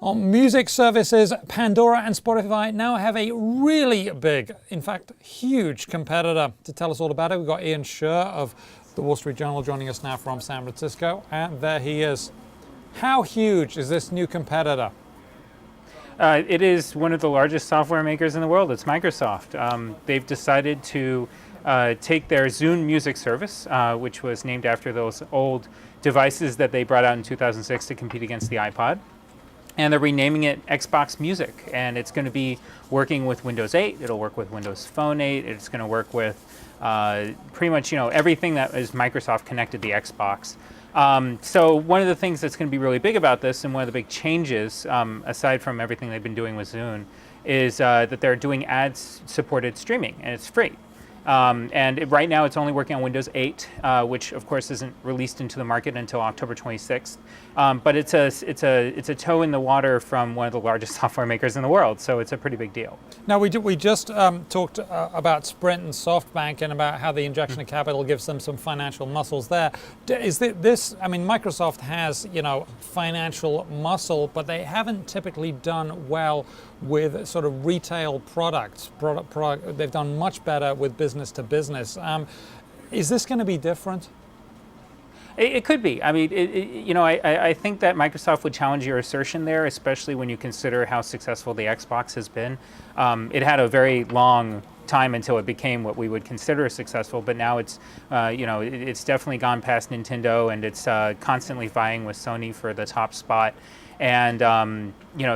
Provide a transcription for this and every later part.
On music services, Pandora and Spotify now have a really big, in fact, huge competitor. To tell us all about it, we've got Sherr of the Wall Street Journal joining us now from San Francisco. And there he is. How huge is this new competitor? It is one of the largest software makers in the world. It's Microsoft. They've decided to take their Zune music service, which was named after those old devices that they brought out in 2006 to compete against the iPod. And they're renaming it Xbox Music, and it's going to be working with Windows 8. It'll work with Windows Phone 8. It's going to work with pretty much everything that is Microsoft connected to the Xbox. So one of the things that's going to be really big about this, and one of the big changes, aside from everything they've been doing with Zune, is that they're doing ad-supported streaming, and it's free. Right now it's only working on Windows 8, which of course isn't released into the market until October 26th. But it's a toe in the water from one of the largest software makers in the world, so it's a pretty big deal. Now we just talked about Sprint and SoftBank and about how the injection of capital gives them some financial muscles there. Is this? I mean, Microsoft has financial muscle, but they haven't typically done well with sort of retail products. They've done much better with business to business. Is this going to be different? It could be. I mean, I think that Microsoft would challenge your assertion there, especially when you consider how successful the Xbox has been. It had a very long time until it became what we would consider successful, but now it's, it's definitely gone past Nintendo, and it's constantly vying with Sony for the top spot. And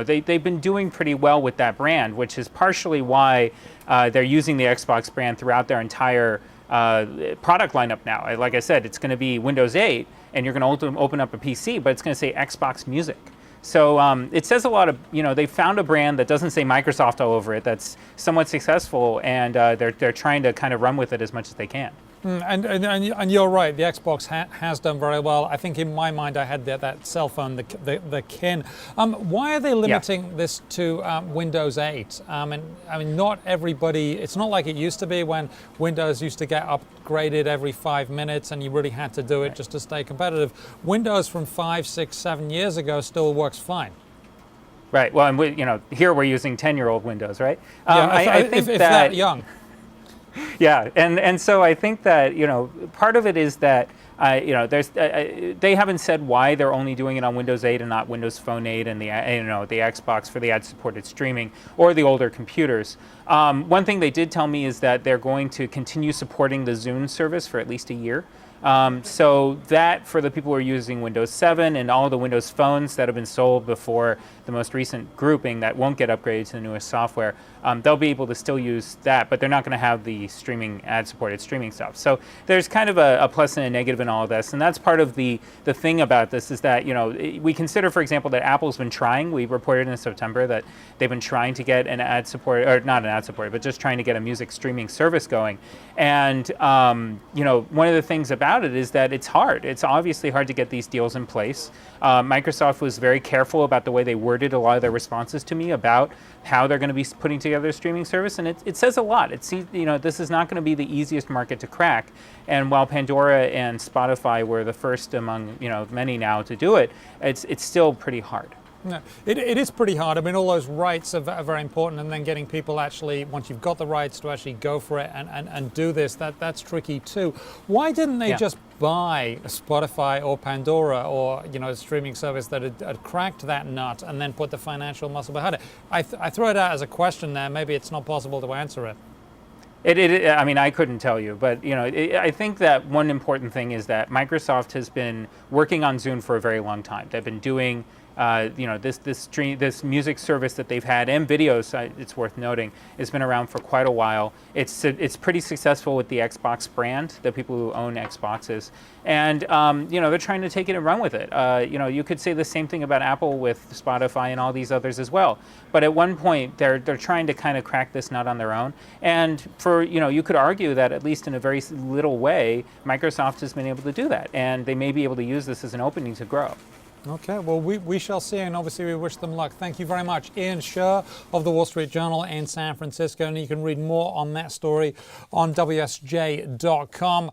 they've been doing pretty well with that brand, which is partially why they're using the Xbox brand throughout their entire product lineup now. Like I said, it's going to be Windows 8, and you're going to open up a PC, but it's going to say Xbox Music. So it says a lot of, they found a brand that doesn't say Microsoft all over it, that's somewhat successful, and they're trying to kind of run with it as much as they can. And you're right, the Xbox has done very well. I think in my mind I had that cell phone, the Kin. Why are they limiting this to Windows 8? And I mean, not everybody, it's not like it used to be when Windows used to get upgraded every 5 minutes and you really had to do it just to stay competitive. Windows from 5, 6, 7 years ago still works fine. Right, well, and here we're using 10-year-old Windows, right? I think if that young. Yeah, and so I think that part of it is that they haven't said why they're only doing it on Windows 8 and not Windows Phone 8 and the Xbox for the ad-supported streaming or the older computers. One thing they did tell me is that they're going to continue supporting the Zune service for at least a year. So that for the people who are using Windows 7 and all the Windows phones that have been sold before the most recent grouping that won't get upgraded to the newest software, they'll be able to still use that, but they're not going to have the ad-supported streaming stuff. So there's kind of a plus and a negative in all of this, and that's part of the thing about this is that we consider, for example, that Apple's been trying. We reported in September that they've been trying to get an ad-supported, or not an ad-supported, but just trying to get a music streaming service going. And one of the things about it is that it's hard. It's obviously hard to get these deals in place. Microsoft was very careful about the way they worded a lot of their responses to me about how they're going to be putting together a streaming service, and it says a lot. This is not going to be the easiest market to crack. And while Pandora and Spotify were the first among many now to do it, it's still pretty hard. No, it is pretty hard. I mean, all those rights are very important, and then getting people actually, once you've got the rights, to actually go for it and do this, that's tricky too. Why didn't they just buy Spotify or Pandora or a streaming service that had cracked that nut and then put the financial muscle behind it? I throw it out as a question there. Maybe it's not possible to answer it. I mean, I couldn't tell you, but I think that one important thing is that Microsoft has been working on Zune for a very long time. They've been doing this music service that they've had, and videos, it's worth noting, has been around for quite a while. It's pretty successful with the Xbox brand, the people who own Xboxes, and they're trying to take it and run with it. You could say the same thing about Apple with Spotify and all these others as well. But at one point, they're trying to kind of crack this nut on their own. And you could argue that at least in a very little way, Microsoft has been able to do that, and they may be able to use this as an opening to grow. Okay, well, we shall see, and obviously we wish them luck. Thank you very much. Sherr of the Wall Street Journal in San Francisco, and you can read more on that story on WSJ.com.